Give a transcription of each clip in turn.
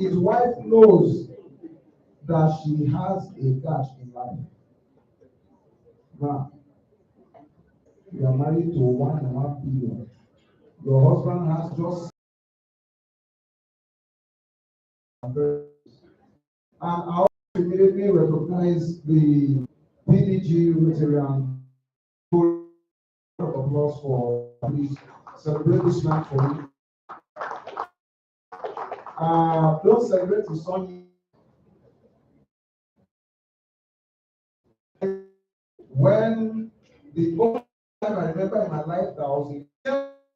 his wife knows that she has a catch in life. Now, you are married to 1.5 billion. Your husband has just and I also immediately recognize the PDG Rotarian. Applause for please celebrate this man for me. Don't celebrate the song. When the only time I remember in my life that I was in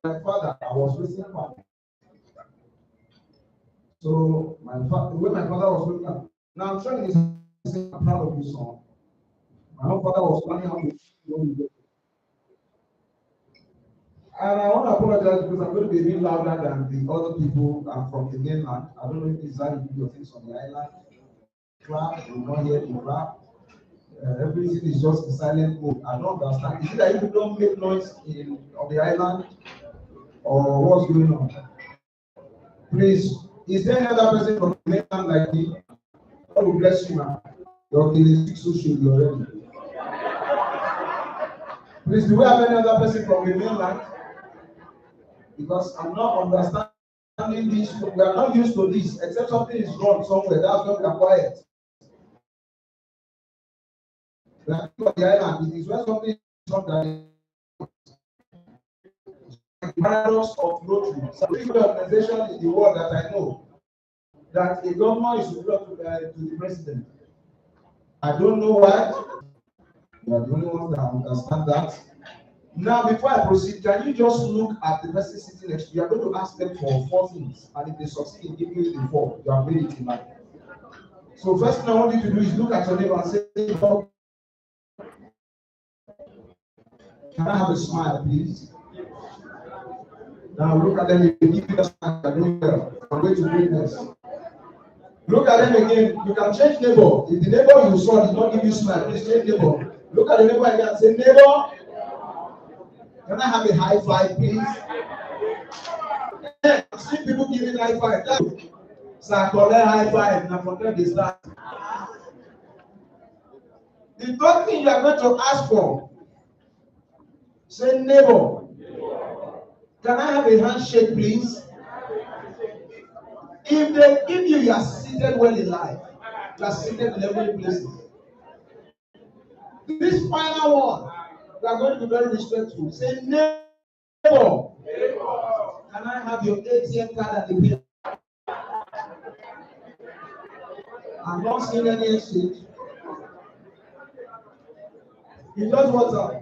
my father, I was raising father. So when my father was looking at, now I'm trying to say I'm proud of this song. My own father was planning how to. And I want to apologize because I'm going to be a bit louder than the other people from the mainland. I don't know if it's how you do your things on the island. Clap, you will not hear the clap. Everything is just in silent mode. I don't understand. Is it that you don't make noise on the island? Or what's going on? Please, is there any other person from the mainland like me? God will bless you, man. Your kids should be already. Please, do we have any other person from the mainland? Because I'm not understanding this. We are not used to this. Except something is wrong somewhere. That's when we are quiet. We are on the island. It is when something is wrong that the paradox of Rotary. So the organization in the world that I know that a governor is superior to the president. I don't know why. You are the only ones that understand that. Now, before I proceed, can you just look at the person sitting next to you? You are going to ask them for 4 things, and if they succeed in giving you the 4, you have made it in life. So, first thing I want you to do is look at your neighbor and say, "Can I have a smile, please?" Now, look at them. If you give you a smile, you are doing well. On way to greatness. Look at them again. You can change neighbor. If the neighbor you saw did not give you a smile, please change neighbor. Look at the neighbor again and say, "Neighbor, can I have a high five, please?" I've seen people giving high five. Sir, collect high five. Now forget this start. The third thing you are going to ask for, say, "Neighbor, can I have a handshake, please?" If they give you, you are seated well in life. You are seated in every place. This final one, you are going to be very respectful. Say, "Neighbor, can I have your ATM card at the bill?" I'm not seeing any exchange. You just WhatsApp.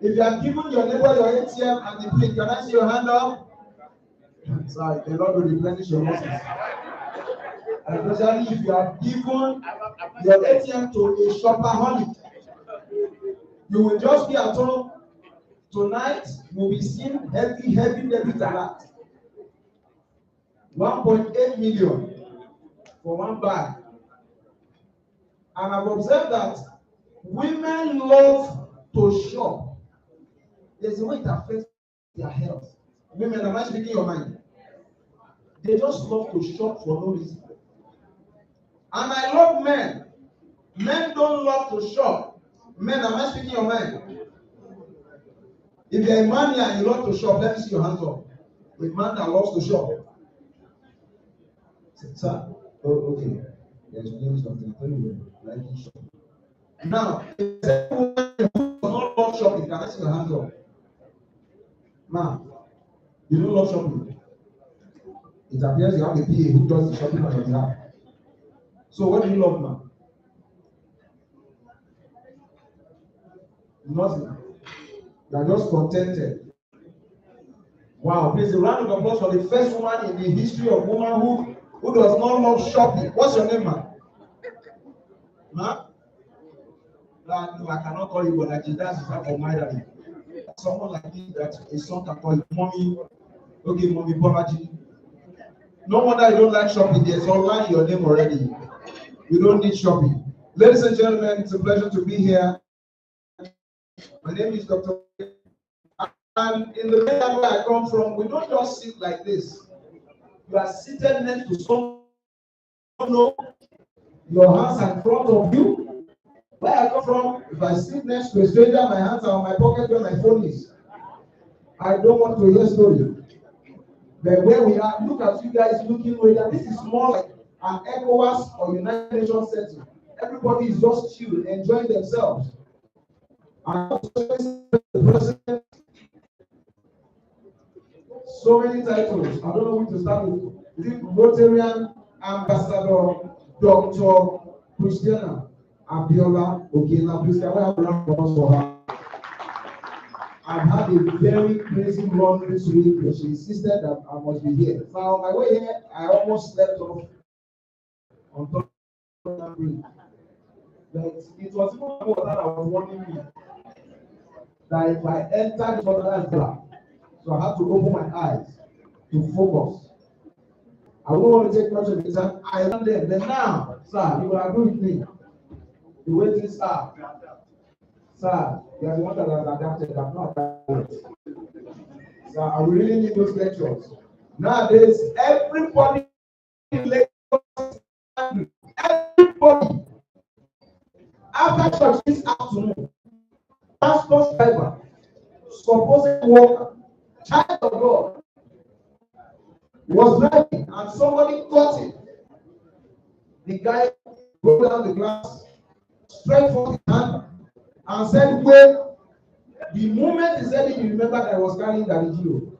If you have given your neighbor your ATM and the pin, can I see your hand up? Sorry, the Lord will replenish your losses. Especially if you have given your ATM to a shopaholic, you will just be at home. Tonight, you will be seeing heavy debit alert. 1.8 million for one bag. And I've observed that women love to shop. There's a way it affects their health. Women, am I speaking your mind? They just love to shop for no reason. And I love men. Men don't love to shop. Men, am I speaking your mind? If you're a man here and you love to shop, let me see your hands up. A man that loves to shop. Sir, oh, okay. There's doing something. I tell you, like you shop. Now, if a woman who does not love shopping, can I see your hands up? Man, you don't love shopping. It appears you have a PA who does the shopping on your behalf. So what do you love now? Nothing. You are just contented. Wow, please a round of applause for the first woman in the history of womanhood who does not love shopping. What's your name, man? Man? No, I cannot call you, but like that's for my daddy. Someone like me that a son can call you mommy. Okay, mommy, Bonaji. No wonder I don't like shopping. There's online in your name already. You don't need shopping. Ladies and gentlemen, it's a pleasure to be here. My name is Dr. And in the mainland where I come from, we don't just sit like this. You are seated next to someone, your hands are in front of you. Where I come from, if I sit next to a stranger, my hands are on my pocket where my phone is. I don't want to hear story. But where we are, look at you guys looking whether this is more like an ECOWAS or United Nations setting. Everybody is just chill, enjoying themselves. And the president, so many titles. I don't know who to start with. Is it Rotarian Ambassador Dr. Christiana Abiodun Okenla? Please can we have a round of applause for her? I've had a very crazy run this week, but she insisted that I must be here. Now, on my way here, I almost slept off on top of that bridge. But it was even more that I was warning me that if I entered the water, so I had to open my eyes to focus. I don't want to take much of the time. I am there. Then now, sir, you will agree with me. The way things are. Sir, you are the one that has adapted, but not adapted. So I really need those lectures. Nowadays, everybody in Lagos, everybody, after church this afternoon, pastor's driver, supposed worker, child of God, was driving and somebody caught him. The guy rolled down the glass, stretched forth his hand, and said, wait. The moment he said it, he remembered that I was carrying the video.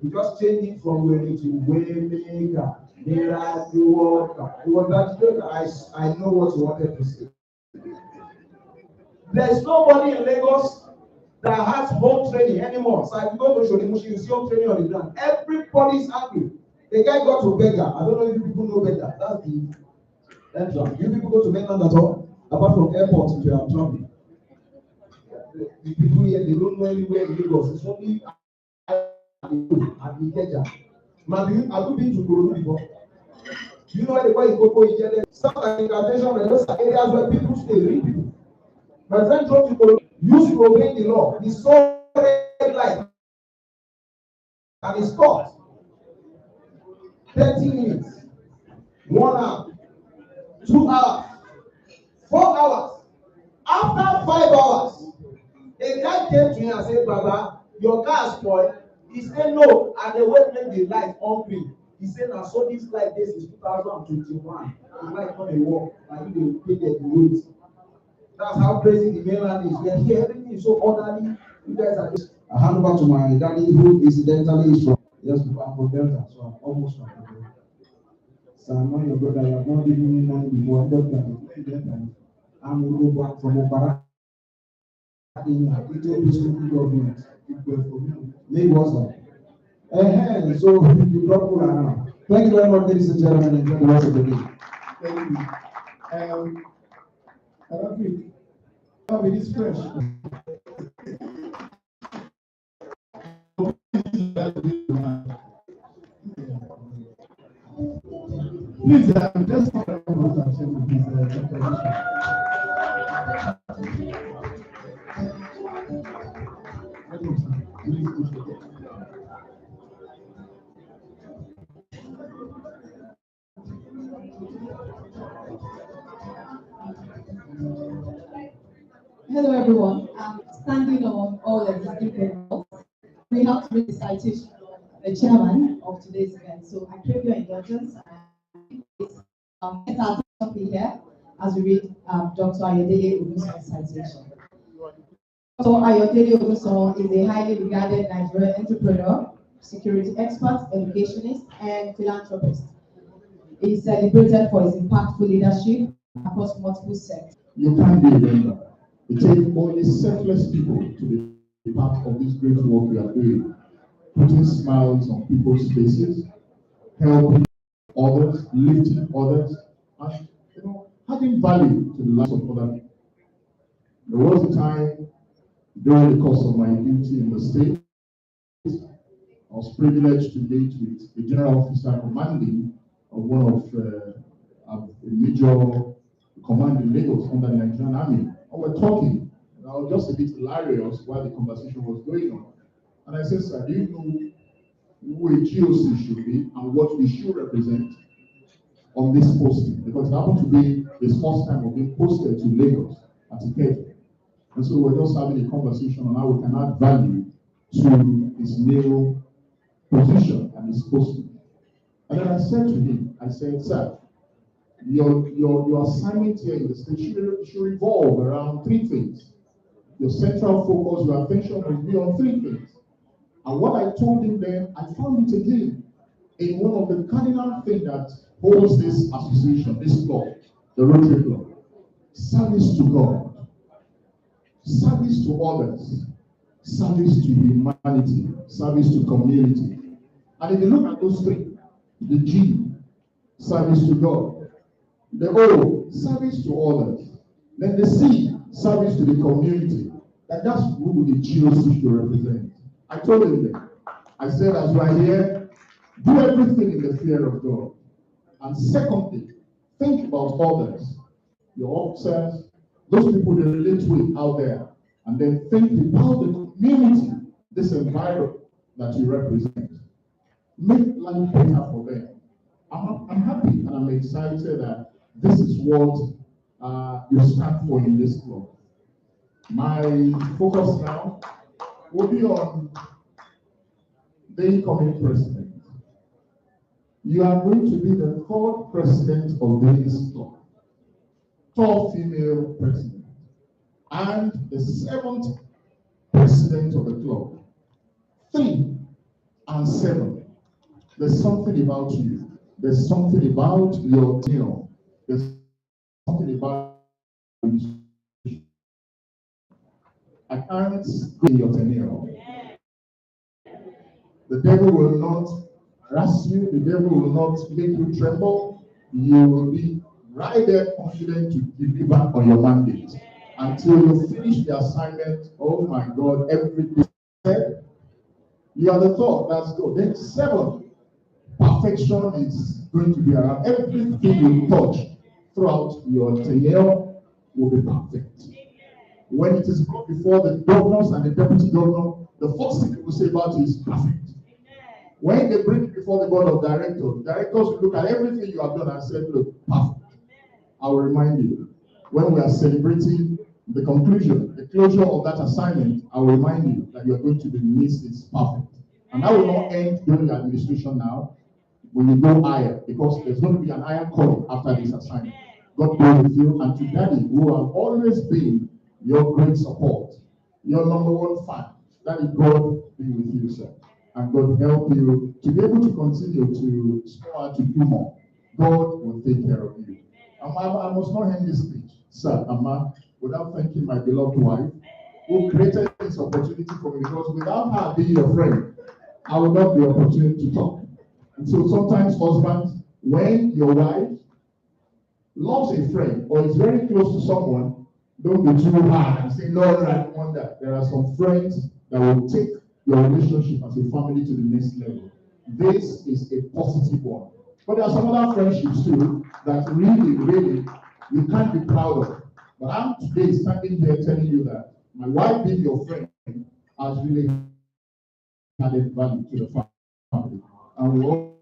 He just changed it from where to Waymaker, Miracle Worker. It was that I know what you wanted to say. There is nobody in Lagos that has home training anymore. So if you go to Shodimushi, you see home training on the ground. Everybody is angry. The guy got to beggar. I don't know if you people know beggar. That's the entrance. You people go to mainland at all? Apart from airports, if you are traveling. The people here, they don't know anywhere in Lagos. It's only and Ikeja. Have you been to Korodu before? Do you know why they call it Koko Ikeja? Some like intervention, but those are areas where people stay, real people. My friend drove to Korodu, used to obey the law. He saw red light and he stopped. 30 minutes, 1 hour, 2 hours, 4 hours. After 5 hours, a guy came to me and said, Baba, your car spoiled. He said, no, and they won't make the light on green. He said, I saw this light this is 2021. The light on the wall, and you will pay the wait. That's how crazy the mainland is. We are here, everything is so orderly. You guys are just. I hand over to my daddy, who incidentally is from. Yes, I'm from Delta, so I'm almost from Delta. So I'm not your brother, you have not given me money before. I'm Delta. I'm back from Okara. In Ethiopian government, Lagos. So you drop now. Thank you very much, ladies and gentlemen. Enjoy the rest of the day. Thank you. I don't think it is fresh. Please, just Hello everyone. I'm standing on all existing protocols. We have to read the citation of the chairman of today's event. So I crave your indulgence and get our attention here as we read Dr. Ayodele Ogunso's citation. Dr. Ayodele Ogunso is a highly regarded Nigerian entrepreneur, security expert, educationist, and philanthropist. He is celebrated for his impactful leadership across multiple sectors. You can't be a member. It takes only selfless people to be part of this great work we are doing, putting smiles on people's faces, helping others, lifting others, and adding value to the lives of other people. There was a time during the course of my duty in the state, I was privileged to meet with the general officer commanding of one of a major command in Lagos under the Nigerian Army. And we're talking, and I was just a bit hilarious while the conversation was going on. And I said, sir, do you know who a GOC should be and what we should represent on this posting, because it happened to be his first time of being posted to Lagos at Lekki. And so we're just having a conversation on how we can add value to his new position and his posting. And then I said to him, I said, sir, your assignment here in the state should revolve around three things. Your central focus, your attention will be on three things. And what I told him then, I found it again in one of the cardinal things that holds this association, this club, the Rotary Club. Service to God, service to others, service to humanity, service to community. And if you look at those three, the G, service to God, the O, service to others, then the C, service to the community, and that's who the GOC should represent. I told him that. I said, as you are here, do everything in the fear of God. And secondly, think about others, your officers, those people they relate with out there, and then think about the community, this environment that you represent. Make life better for them. I'm happy and I'm excited that this is what you stand for in this club. My focus now will be on the incoming president. You are going to be the third president of this club, third female president, and the seventh president of the club. 3 and 7. There's something about you. There's something about your tenure. There's something about you. I can't go your tenure. The devil will not harass you. The devil will not make you tremble. You will be right there confident to deliver on your mandate until you finish the assignment. Oh my God, everything said. You are the third. That's good. Then 7, perfection is going to be around. Everything you touch throughout your tenure will be perfect. When it is brought before the governors and the deputy governor, the first thing they will say about it is perfect. When they bring it before the board of directors, directors will look at everything you have done and say, look, perfect. I will remind you, when we are celebrating the conclusion, the closure of that assignment, I will remind you that you are going to be released is perfect. And that will not end during the administration now, when you go higher, because there's going to be an higher calling after this assignment. God be with you, and to Daddy, who have always been your great support, your #1 fan. Daddy, God be with you, sir. And God help you to be able to continue to aspire to do more. God will take care of you. I must not end this speech, sir, Amma, without thanking my beloved wife, who created this opportunity for me, because without her being your friend, I would not be opportunity to talk. And so sometimes, husbands, when your wife loves a friend or is very close to someone, don't be too hard and say, no, I don't want that. There are some friends that will take your relationship as a family to the next level. This is a positive one. But there are some other friendships too that really, you can't be proud of. But I'm today standing here telling you that my wife being your friend has really added value to the family. And we will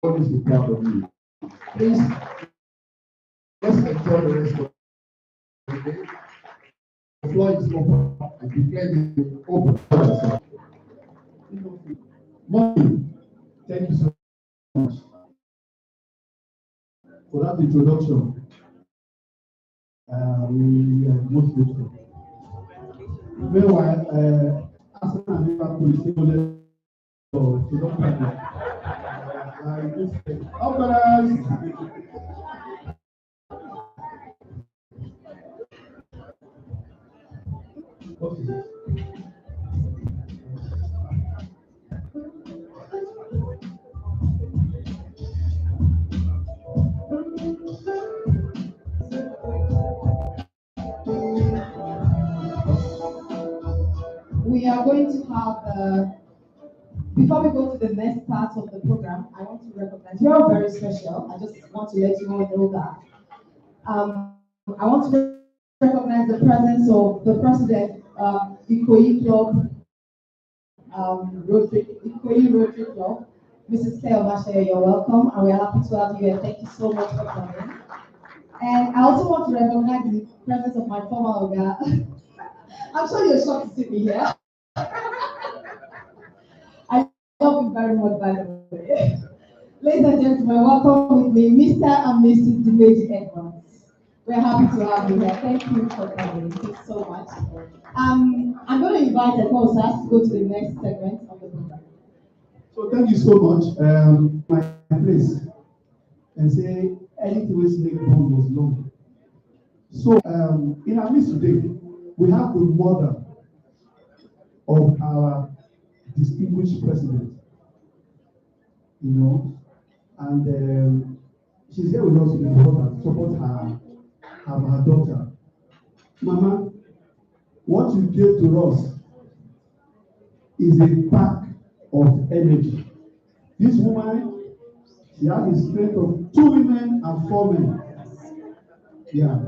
always be proud of you. Please, let's enjoy the rest of the day. The floor is open. I declare it open. Mommy, thank you so much for that introduction. We are most grateful. Meanwhile, Arsenal and Liverpool is still there, so don't panic. Okay. We are going to have, before we go to the next part of the program, I want to recognize, you're very special. I just want to let you all know that. I want to recognize the presence of the president of the Ikoyi Club, Rotary Club. Mrs. Claire Obashe, you're welcome, and we're happy to have you here. Thank you so much for coming. And I also want to recognize the presence of my former Oga. I'm sure you're shocked to see me here. I love you very much, by the way. Ladies and gentlemen, welcome with me, Mr. and Mrs. Dimeji Edmonds. We're happy to have you here. Thank you for coming. Thank you so much. I'm going to invite Edmonds to go to the next segment of the program. So thank you so much. My place and say anything we make bond was long. So in our midst today, we have the mother of our distinguished president. You know, and she's here with us to support her daughter. Mama, what you gave to us is a pack of energy. This woman, she has the strength of 2 women and 4 men. Yeah.